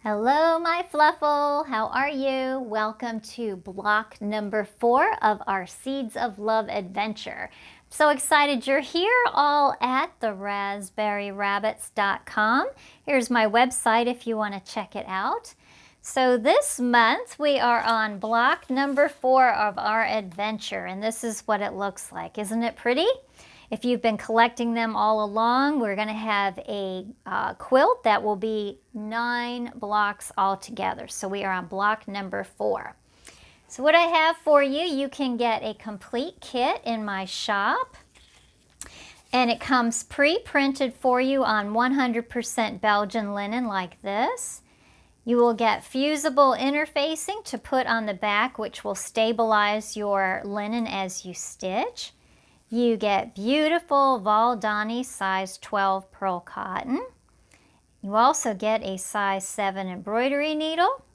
Hello, my Fluffle. How are you? Welcome to block number 4 of our Seeds of Love adventure. So excited you're here, all at the raspberryrabbits.com. Here's my website if you want to check it out. So this month we are on block number 4 of our adventure, and this is what it looks like. Isn't it pretty? If you've been collecting them all along, we're going to have a quilt that will be 9 blocks altogether. So we are on block number 4. So what I have for you, you can get a complete kit in my shop. And it comes pre-printed for you on 100% Belgian linen like this. You will get fusible interfacing to put on the back, which will stabilize your linen as you stitch. You get beautiful Valdani size 12 pearl cotton. You also get a size 7 embroidery needle,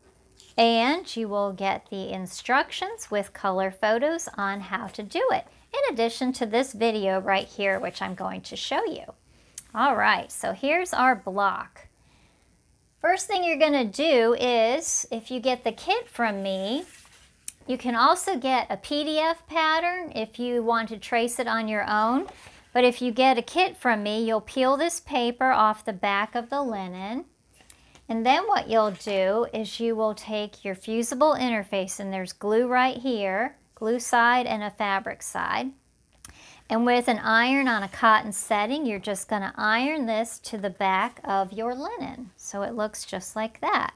and you will get the instructions with color photos on how to do it, in addition to this video right here, which I'm going to show you. All right, so here's our block. First thing you're going to do is, if you get the kit from me, you can also get a PDF pattern if you want to trace it on your own. But if you get a kit from me, you'll peel this paper off the back of the linen. And then what you'll do is you will take your fusible interface, and there's glue right here, glue side and a fabric side. And with an iron on a cotton setting, you're just going to iron this to the back of your linen. So it looks just like that.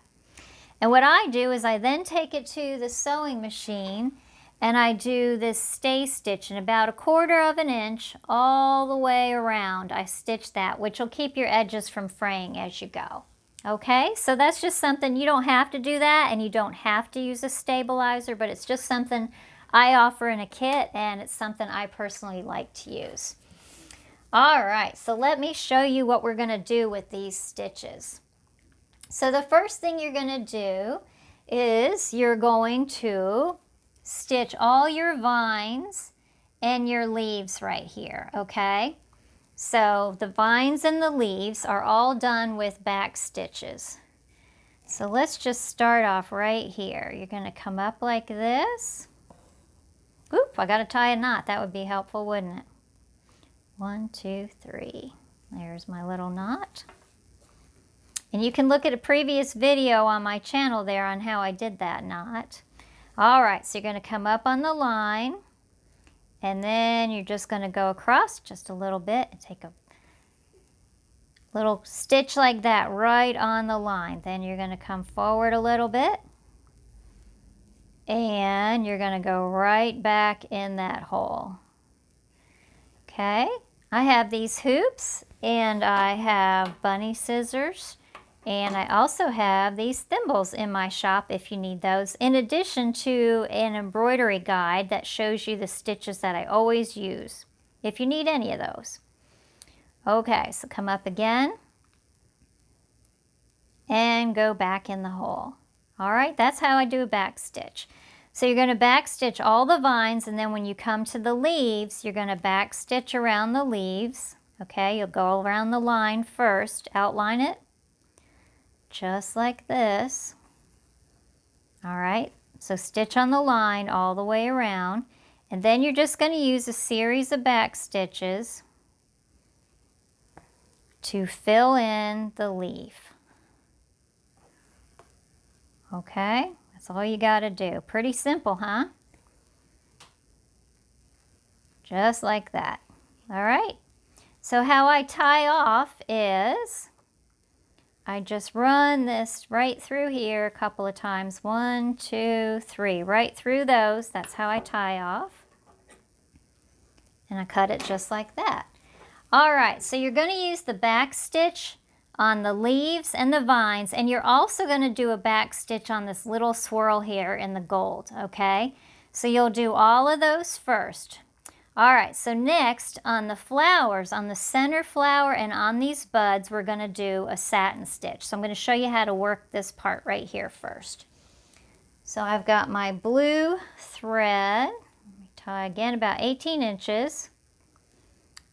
And what I do is I then take it to the sewing machine and I do this stay stitch in about 1/4 of an inch all the way around. I stitch that, which will keep your edges from fraying as you go. Okay, so that's just something, you don't have to do that and you don't have to use a stabilizer, but it's just something I offer in a kit, and it's something I personally like to use. All right, so let me show you what we're going to do with these stitches. So the first thing you're going to do is you're going to stitch all your vines and your leaves right here, okay? So the vines and the leaves are all done with back stitches. So let's just start off right here. You're going to come up like this. Oop, I got to tie a knot. That would be helpful, wouldn't it? 1, 2, 3. There's my little knot. And you can look at a previous video on my channel there on how I did that knot. All right, so you're going to come up on the line, and then you're just going to go across just a little bit and take a little stitch like that right on the line. Then you're going to come forward a little bit, and you're going to go right back in that hole. Okay, I have these hoops, and I have bunny scissors. And I also have these thimbles in my shop if you need those, in addition to an embroidery guide that shows you the stitches that I always use, if you need any of those. Okay, so come up again and go back in the hole. All right, that's how I do a back stitch. So you're going to back stitch all the vines, and then when you come to the leaves, you're going to back stitch around the leaves. Okay, you'll go around the line first, outline it. Just like this. All right, so stitch on the line all the way around, and then you're just going to use a series of back stitches to fill in the leaf. Okay, that's all you got to do. Pretty simple, huh? Just like that. All right, so how I tie off is I just run this right through here a couple of times. 1, 2, 3, right through those. That's how I tie off. And I cut it just like that. All right, so you're going to use the back stitch on the leaves and the vines, and you're also going to do a back stitch on this little swirl here in the gold, okay? So you'll do all of those first. All right, so next on the flowers, on the center flower and on these buds, we're going to do a satin stitch. So I'm going to show you how to work this part right here first. So I've got my blue thread. Let me tie again about 18 inches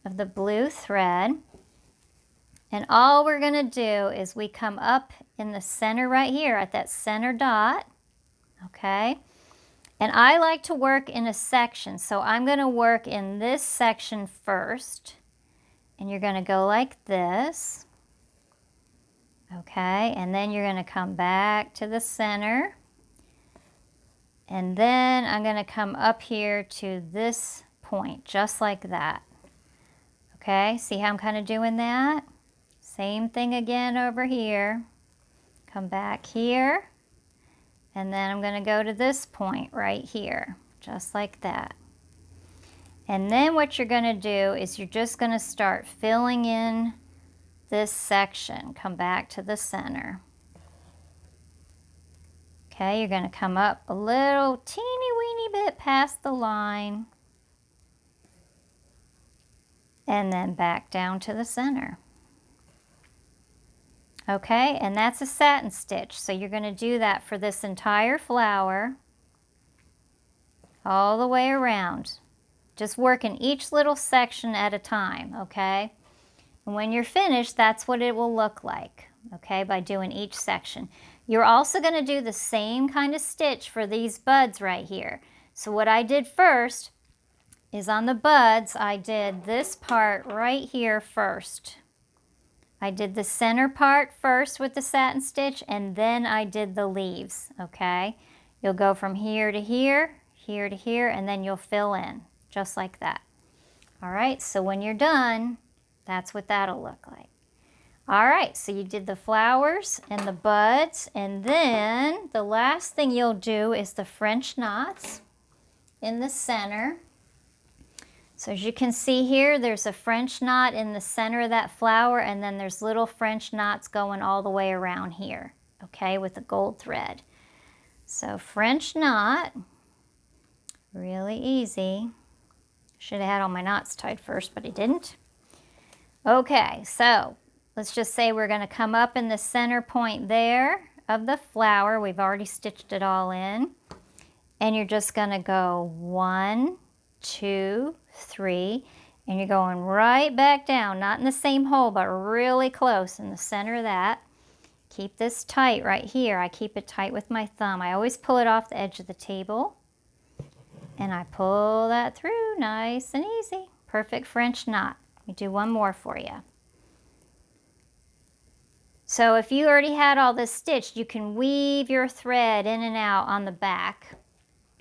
of the blue thread. And all we're gonna do is we come up in the center right here at that center dot, okay? And I like to work in a section, so I'm gonna work in this section first. And you're gonna go like this, okay? And then you're gonna come back to the center. And then I'm gonna come up here to this point, just like that. Okay, see how I'm kind of doing that? Same thing again over here. Come back here. And then I'm gonna go to this point right here, just like that. And then what you're gonna do is you're just gonna start filling in this section. Come back to the center. Okay, you're gonna come up a little teeny weeny bit past the line. And then back down to the center. Okay, and that's a satin stitch. So you're gonna do that for this entire flower, all the way around. Just working each little section at a time, okay? And when you're finished, that's what it will look like, okay, by doing each section. You're also gonna do the same kind of stitch for these buds right here. So what I did first is on the buds, I did this part right here first. I did the center part first with the satin stitch, and then I did the leaves, okay? You'll go from here to here, here to here, and then you'll fill in, just like that. All right, so when you're done, that's what that'll look like. All right, so you did the flowers and the buds, and then the last thing you'll do is the French knots in the center. So as you can see here, there's a French knot in the center of that flower, and then there's little French knots going all the way around here, okay, with the gold thread. So French knot, really easy. Should have had all my knots tied first, but I didn't. Okay, so let's just say we're gonna come up in the center point there of the flower. We've already stitched it all in. And you're just gonna go 1, 2, 3, and you're going right back down, not in the same hole, but really close in the center of that. Keep this tight right here. I keep it tight with my thumb. I always pull it off the edge of the table, and I pull that through nice and easy. Perfect French knot. Let me do one more for you. So if you already had all this stitched, you can weave your thread in and out on the back.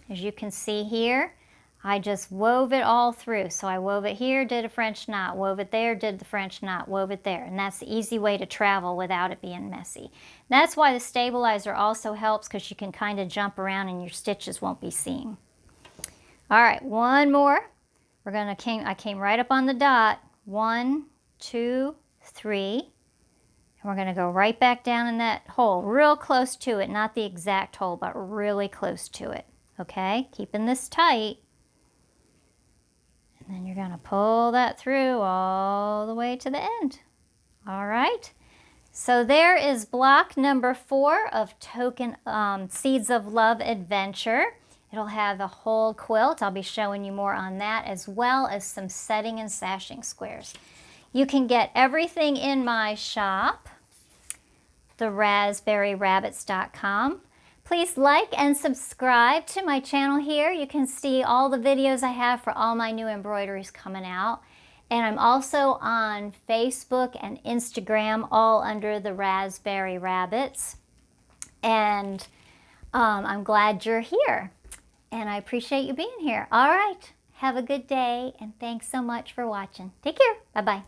As you can see here, I just wove it all through. So I wove it here, did a French knot, wove it there, did the French knot, wove it there. And that's the easy way to travel without it being messy. That's why the stabilizer also helps, because you can kind of jump around and your stitches won't be seen. All right, one more. I came right up on the dot. 1, 2, 3. And we're gonna go right back down in that hole, real close to it, not the exact hole, but really close to it. Okay, keeping this tight. And then you're gonna pull that through all the way to the end. All right, so there is block number 4 of Token Seeds of Love Adventure. It'll have a whole quilt. I'll be showing you more on that, as well as some setting and sashing squares. You can get everything in my shop, theraspberryrabbits.com. Please like and subscribe to my channel here. You can see all the videos I have for all my new embroideries coming out. And I'm also on Facebook and Instagram, all under the Raspberry Rabbits. And I'm glad you're here. And I appreciate you being here. All right, have a good day, and thanks so much for watching. Take care. Bye-bye.